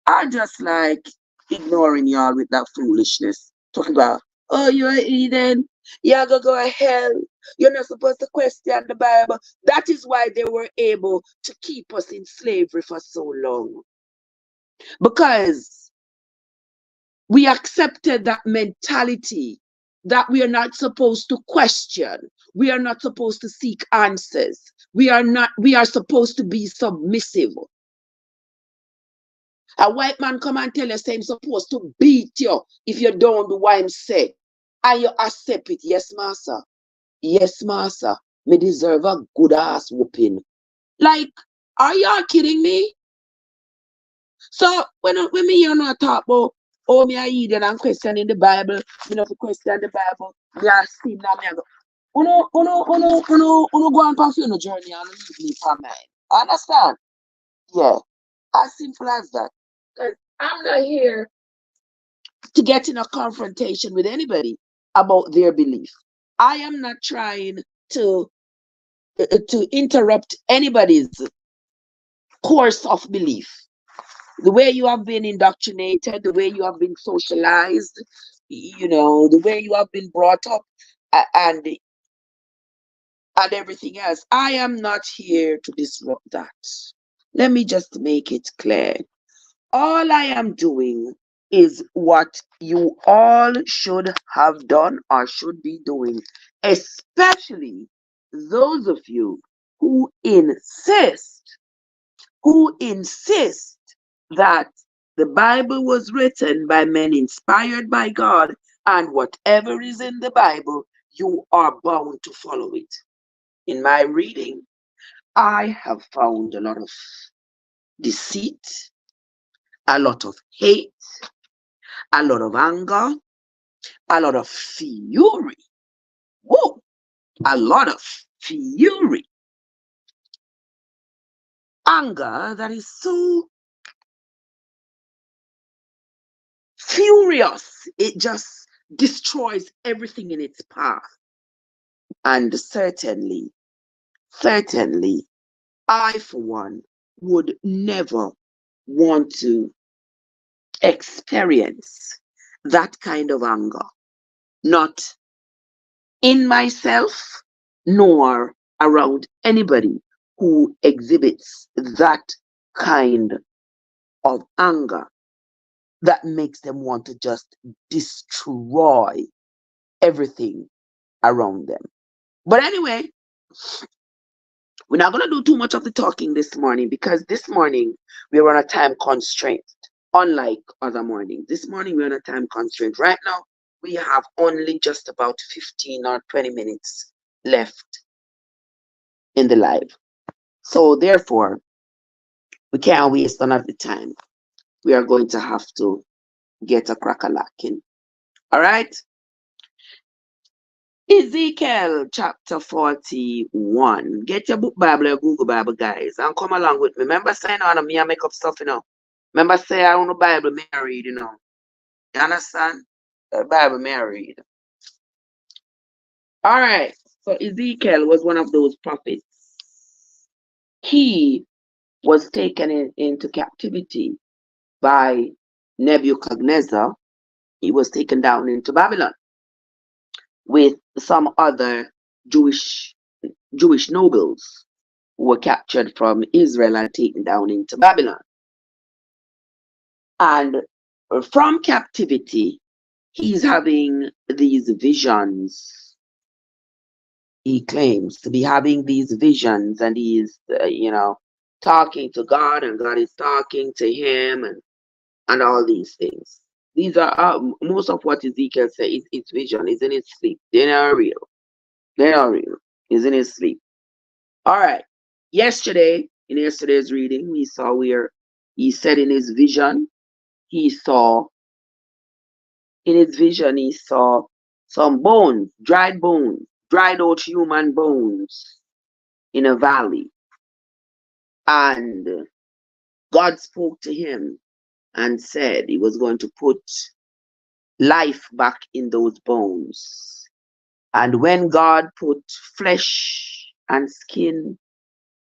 I just like ignoring y'all with that foolishness. Talking about, oh, you're an Eden. You're going to go to hell. You're not supposed to question the Bible. That is why they were able to keep us in slavery for so long. Because we accepted that mentality that we are not supposed to question. We are not supposed to seek answers. We are supposed to be submissive. A white man come and tell you say I'm supposed to beat you if you don't do what I'm say. And you accept it. Yes, master. Yes, master. Me deserve a good ass whooping. Like, are y'all kidding me? So when me you know talk about oh me I eat and questioning the Bible, you know to question the Bible, me I sin now me I go. Uno go on pass your journey and leave me for mine. Understand? Yeah. As simple as that. 'Cause I'm not here to get in a confrontation with anybody about their belief. I am not trying to interrupt anybody's course of belief. The way you have been indoctrinated, the way you have been socialized, you know, the way you have been brought up, and everything else. I am not here to disrupt that. Let me just make it clear. All I am doing is what you all should have done or should be doing, especially those of you who insist that the Bible was written by men inspired by God, and whatever is in the Bible, you are bound to follow it. In my reading, I have found a lot of deceit, a lot of hate, a lot of anger, a lot of fury. Whoa, a lot of fury. Anger that is so furious, it just destroys everything in its path. And certainly, I, for one, would never want to experience that kind of anger, not in myself, nor around anybody who exhibits that kind of anger that makes them want to just destroy everything around them. But anyway, we're not going to do too much of the talking this morning because this morning we're on a time constraint. Unlike other mornings, this morning we're on a time constraint. Right now, we have only just about 15 or 20 minutes left in the live. So therefore, we can't waste none of the time. We are going to have to get a crack-a-lacking. All right? Ezekiel chapter 41. Get your book Bible or Google Bible, guys, and come along with me. Remember saying on me, I make up stuff, you know. Remember say I own a Bible, me I read, you know. You understand? The Bible, me I read. All right. So Ezekiel was one of those prophets. He was taken into captivity by Nebuchadnezzar. He was taken down into Babylon with some other Jewish nobles who were captured from Israel and taken down into Babylon. And from captivity, he's having these visions. He claims to be having these visions, and he's, talking to God, and God is talking to him, and all these things. These are most of what Ezekiel says. It's vision. It's in his sleep. They're not real. They're not real. It's in his sleep. All right. In yesterday's reading, we saw where he said in his vision, he saw some bones, dried out human bones in a valley. And God spoke to him and said he was going to put life back in those bones. And when God put flesh and skin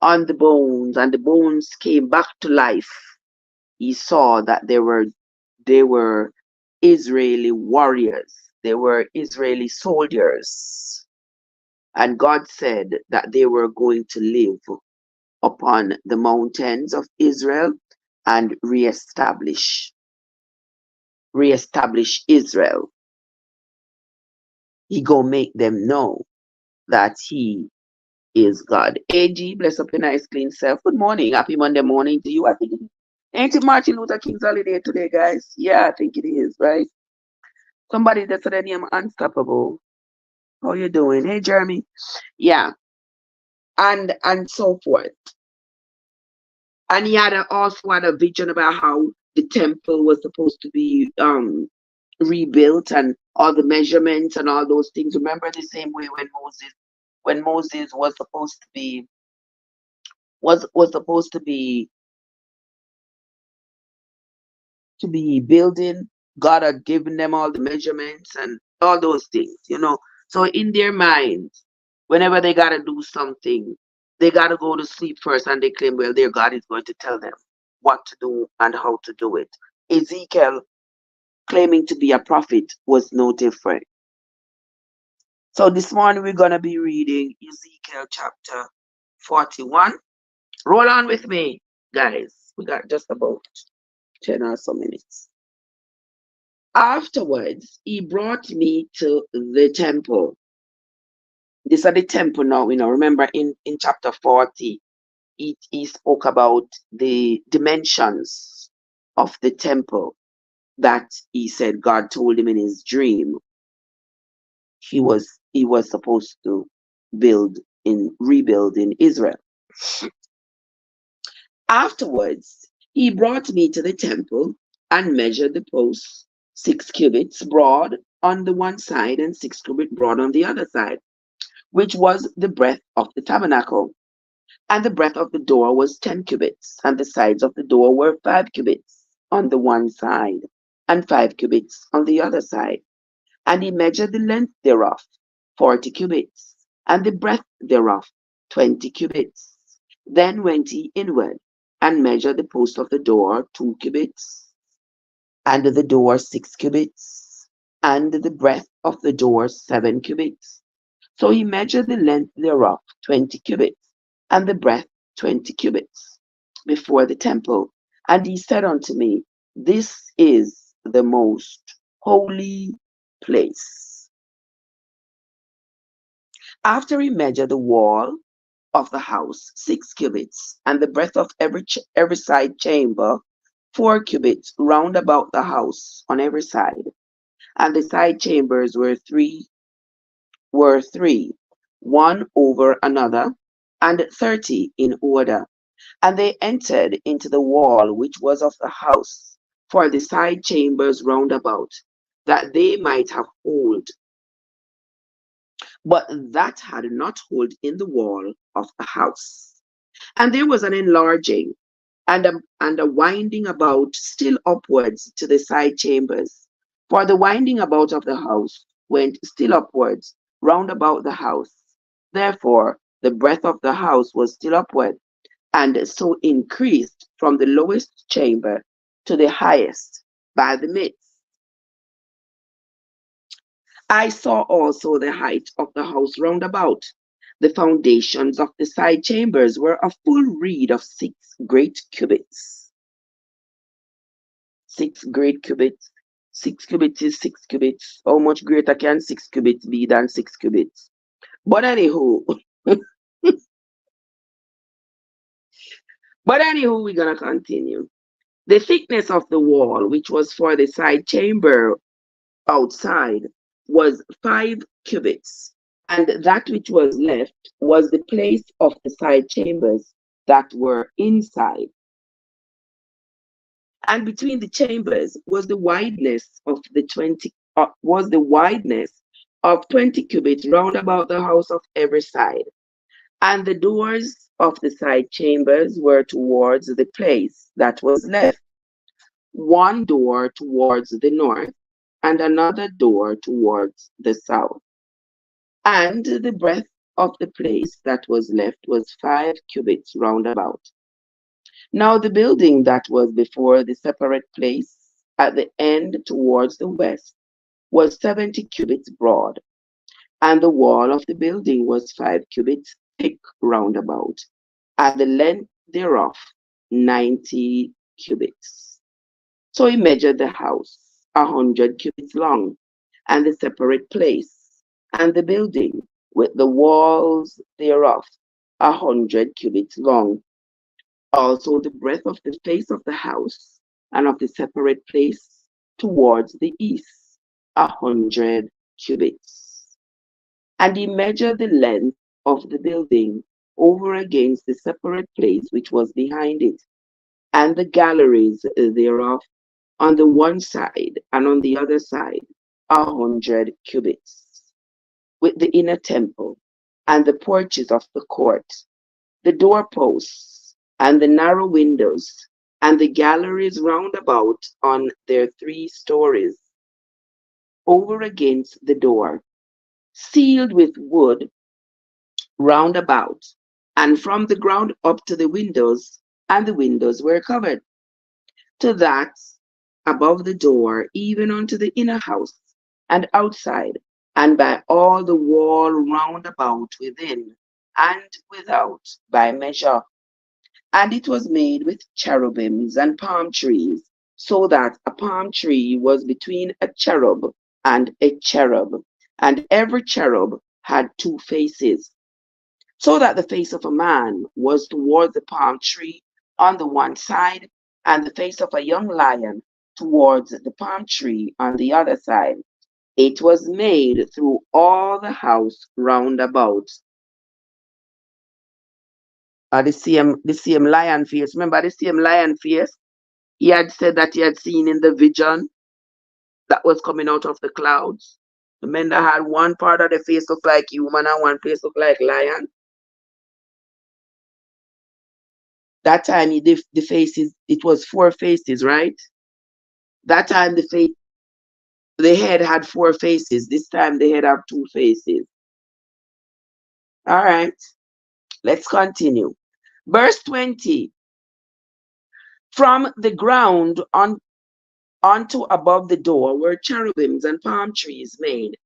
on the bones, and the bones came back to life, he saw that they were Israeli warriors. They were Israeli soldiers. And God said that they were going to live upon the mountains of Israel and reestablish Israel. He gonna make them know that he is God. AG, bless up your nice clean self. Good morning. Happy Monday morning to you. I think ain't it Martin Luther King's holiday today, guys? Yeah, I think it is, right? Somebody that said the name Unstoppable. How you doing? Hey Jeremy. Yeah. And so forth. And he also had a vision about how the temple was supposed to be rebuilt and all the measurements and all those things. Remember the same way when Moses was supposed to be was supposed to be building. God had given them all the measurements and all those things. So in their minds, whenever they gotta do something, they gotta go to sleep first and they claim, well, their God is going to tell them what to do and how to do it. Ezekiel, claiming to be a prophet, was no different. So this morning we're gonna be reading Ezekiel chapter 41. Roll on with me, guys. We got just about 10 or so minutes. Afterwards, he brought me to the temple. This is the temple now. Remember in chapter 40, he spoke about the dimensions of the temple that he said God told him in his dream he was supposed to rebuild in Israel. Afterwards, he brought me to the temple and measured the posts 6 cubits broad on the one side and 6 cubits broad on the other side, which was the breadth of the tabernacle. And the breadth of the door was 10 cubits, and the sides of the door were 5 cubits on the one side, and 5 cubits on the other side. And he measured the length thereof, 40 cubits, and the breadth thereof, 20 cubits. Then went he inward, and measured the post of the door 2 cubits, and the door 6 cubits, and the breadth of the door 7 cubits. So he measured the length thereof 20 cubits, and the breadth 20 cubits, before the temple. And he said unto me, This is the most holy place. After he measured the wall of the house 6 cubits, and the breadth of every side chamber 4 cubits round about the house on every side, and the side chambers were three, one over another, and 30 in order. And they entered into the wall which was of the house, for the side chambers round about, that they might have hold. But that had not hold in the wall of the house. And there was an enlarging and a winding about still upwards to the side chambers. For the winding about of the house went still upwards round about the house. Therefore, the breadth of the house was still upward, and so increased from the lowest chamber to the highest by the midst. I saw also the height of the house round about. The foundations of the side chambers were a full reed of 6 great cubits. 6 great cubits. 6 cubits is 6 cubits. How much greater can 6 cubits be than 6 cubits? But anywho, we're gonna continue. The thickness of the wall, which was for the side chamber outside, was 5 cubits, and that which was left was the place of the side chambers that were inside. And between the chambers was the wideness of 20 cubits round about the house of every side. And the doors of the side chambers were towards the place that was left, one door towards the north, and another door towards the south. And the breadth of the place that was left was 5 cubits round about. Now the building that was before the separate place at the end towards the west was 70 cubits broad, and the wall of the building was 5 cubits thick round about, and the length thereof 90 cubits. So he measured the house 100 cubits long, and the separate place, and the building with the walls thereof 100 cubits long. Also the breadth of the face of the house and of the separate place towards the east 100 cubits. And he measured the length of the building over against the separate place which was behind it, and the galleries thereof on the one side and on the other side 100 cubits, with the inner temple and the porches of the court, the doorposts and the narrow windows, and the galleries round about on their 3 stories, over against the door, sealed with wood round about, and from the ground up to the windows, and the windows were covered, to that above the door, even unto the inner house, and outside, and by all the wall round about within and without by measure. And it was made with cherubims and palm trees, so that a palm tree was between a cherub and a cherub, and every cherub had 2 faces, so that the face of a man was toward the palm tree on the one side, and the face of a young lion towards the palm tree on the other side. It was made through all the house round about. The same lion face. Remember the same lion face he had said that he had seen in the vision that was coming out of the clouds. The men that had one part of the face look like human and one face look like lion. That time the faces, it was 4 faces, right? That time the head had 4 faces. This time the head have 2 faces. All right, let's continue. Verse 20. From the ground onto above the door were cherubims and palm trees made,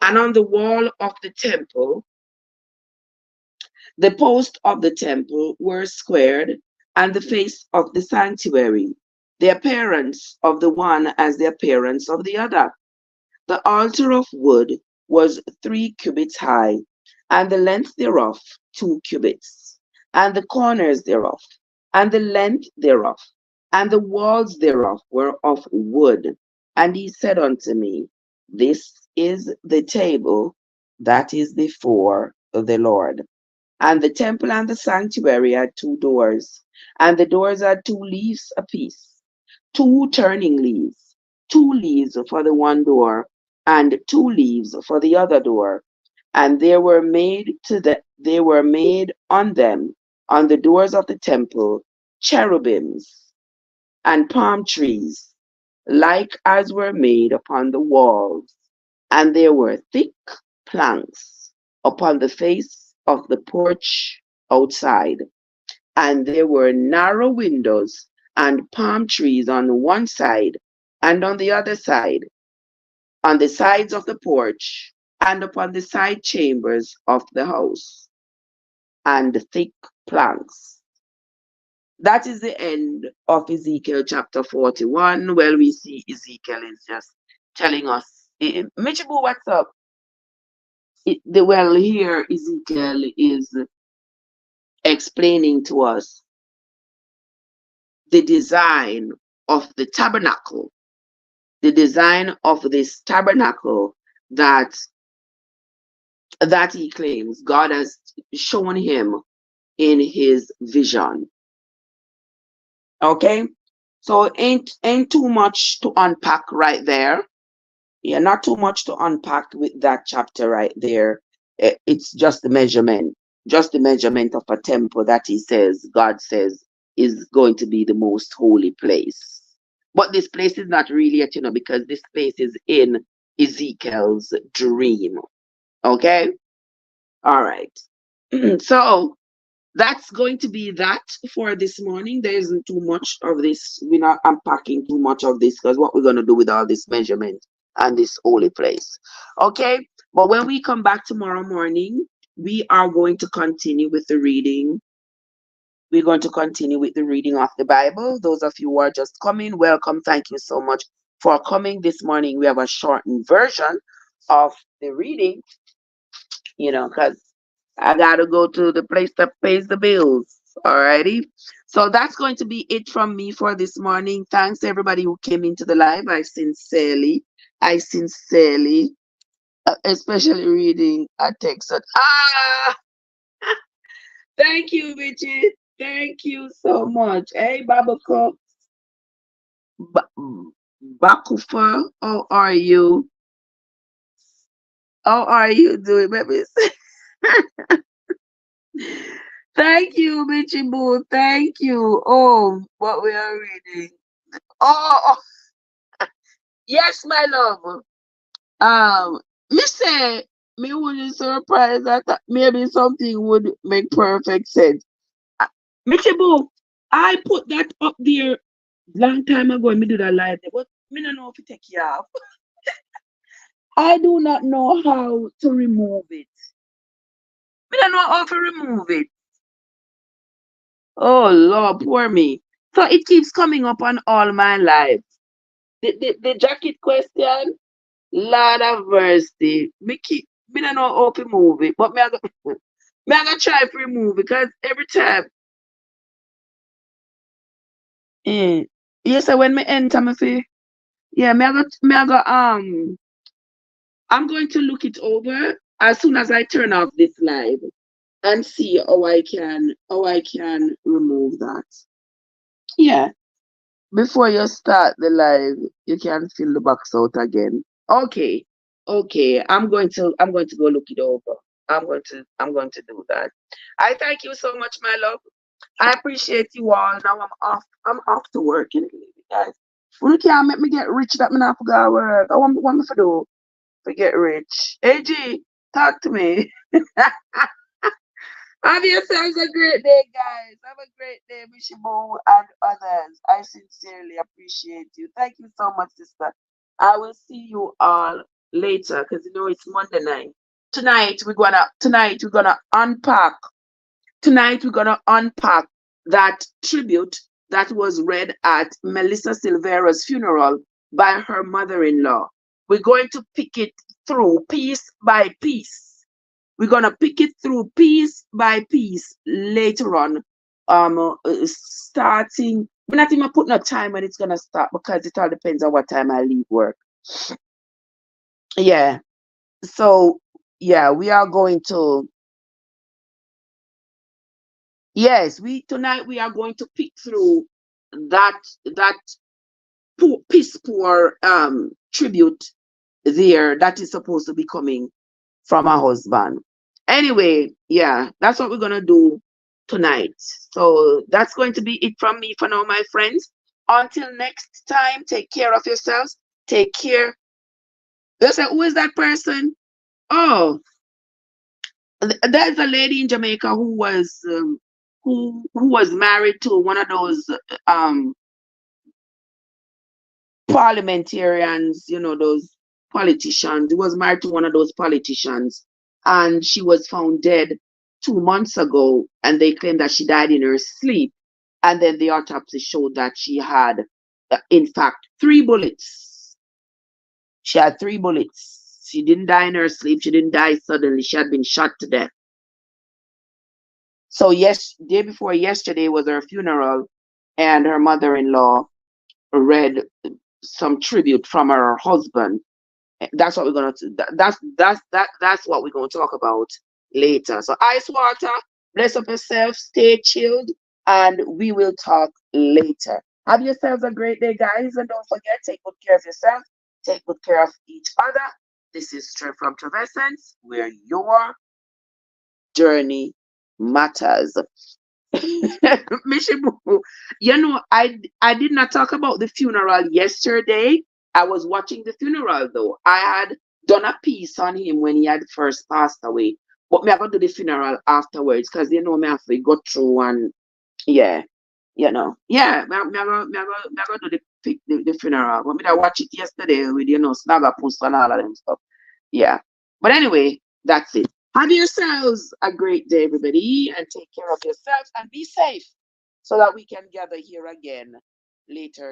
and on the wall of the temple, the posts of the temple were squared, and the face of the sanctuary, the appearance of the one as the appearance of the other. The altar of wood was 3 cubits high, and the length thereof 2 cubits, and the corners thereof, and the length thereof, and the walls thereof were of wood. And he said unto me, This is the table that is before the Lord. And the temple and the sanctuary had 2 doors, and the doors had 2 leaves apiece, 2 turning leaves, 2 leaves for the one door, and 2 leaves for the other door. And they were made on them, on the doors of the temple, cherubims and palm trees, like as were made upon the walls. And there were thick planks upon the face of the porch outside, and there were narrow windows and palm trees on one side and on the other side, on the sides of the porch, and upon the side chambers of the house, and thick planks. That is the end of Ezekiel chapter 41. Well, we see Ezekiel is just telling us, Michibu, what's up? Here Ezekiel is explaining to us the design of the tabernacle, the design of this tabernacle that he claims God has shown him in his vision. Okay, so ain't too much to unpack right there. Yeah, not too much to unpack with that chapter right there. It's just the measurement of a temple that God says is going to be the most holy place. But this place is not really yet, because this place is in Ezekiel's dream. Okay? All right. So that's going to be that for this morning. There isn't too much of this. We're not unpacking too much of this because what we're going to do with all this measurement and this holy place. Okay. But when we come back tomorrow morning, we are going to continue with the reading. We're going to continue with the reading of the Bible. Those of you who are just coming, welcome. Thank you so much for coming this morning. We have a shortened version of the reading, because I got to go to the place that pays the bills. Alrighty. So that's going to be it from me for this morning. Thanks everybody who came into the live. I sincerely, especially reading a text. Thank you, Richie. Thank you so much. Hey, Babako. Bakufa, how are you? How are you doing, baby? Thank you, Richie Boo. Thank you. Oh, what we are reading. Oh, yes, my love. Me say, me wouldn't surprise that maybe something would make perfect sense. Richie Boo, I put that up there long time ago and me do that live there, but me don't know if it take you off. I do not know how to remove it. Me don't know how to remove it. Oh Lord, poor me. So it keeps coming up on all my lives. The jacket question, Lord of mercy. Me don't know how to remove it, but me I go try to remove it because every time. Yes, when me enter me say, yeah, I'm going to look it over as soon as I turn off this live and see how I can remove that. Yeah. Before you start the live, you can fill the box out again. Okay. Okay. I'm going to go look it over. I'm going to do that. I thank you so much, my love. I appreciate you all. Now I'm off to work, guys. You can't make me get rich that me not forgot work. I want me to do to get rich. AG, talk to me. Have yourselves a great day, guys. Have a great day, Mishibo and others. I sincerely appreciate you. Thank you so much, sister. I will see you all later because it's Monday night. Tonight we're gonna unpack. Tonight we're gonna unpack that tribute that was read at Melissa Silvera's funeral by her mother-in-law. We're going to pick it through piece by piece. We're gonna pick it through piece by piece later on. Starting. We're not even putting a time when it's gonna start because it all depends on what time I leave work. Yeah. So yeah, we are going to. Yes, tonight we are going to pick through that piece poor tribute there that is supposed to be coming from her husband. Anyway, yeah, that's what we're gonna do tonight. So that's going to be it from me for now, my friends. Until next time, take care of yourselves. Take care. You say, who is that person? Oh, there's a lady in Jamaica who was married to one of those parliamentarians, those politicians. He was married to one of those politicians, and she was found dead 2 months ago, and they claim that she died in her sleep. And then the autopsy showed that she had, in fact, 3 bullets. She had 3 bullets. She didn't die in her sleep. She didn't die suddenly. She had been shot to death. So yes, day before yesterday was her funeral, and her mother-in-law read some tribute from her husband. That's what we're gonna. That's what we're gonna talk about later. So ice water, bless up yourself, stay chilled, and we will talk later. Have yourselves a great day, guys, and don't forget, take good care of yourself, take good care of each other. This is Trev from Trevessence, where your journey matters. Mishibu, I did not talk about the funeral yesterday. I was watching the funeral though. I had done a piece on him when he had first passed away. But me I go do the funeral afterwards because you know me have to go through and yeah, you know. Yeah, me I go do the funeral. But me I watch it yesterday with Snagger Post and all of them stuff. Yeah. But anyway, that's it. Have yourselves a great day, everybody, and take care of yourselves and be safe so that we can gather here again later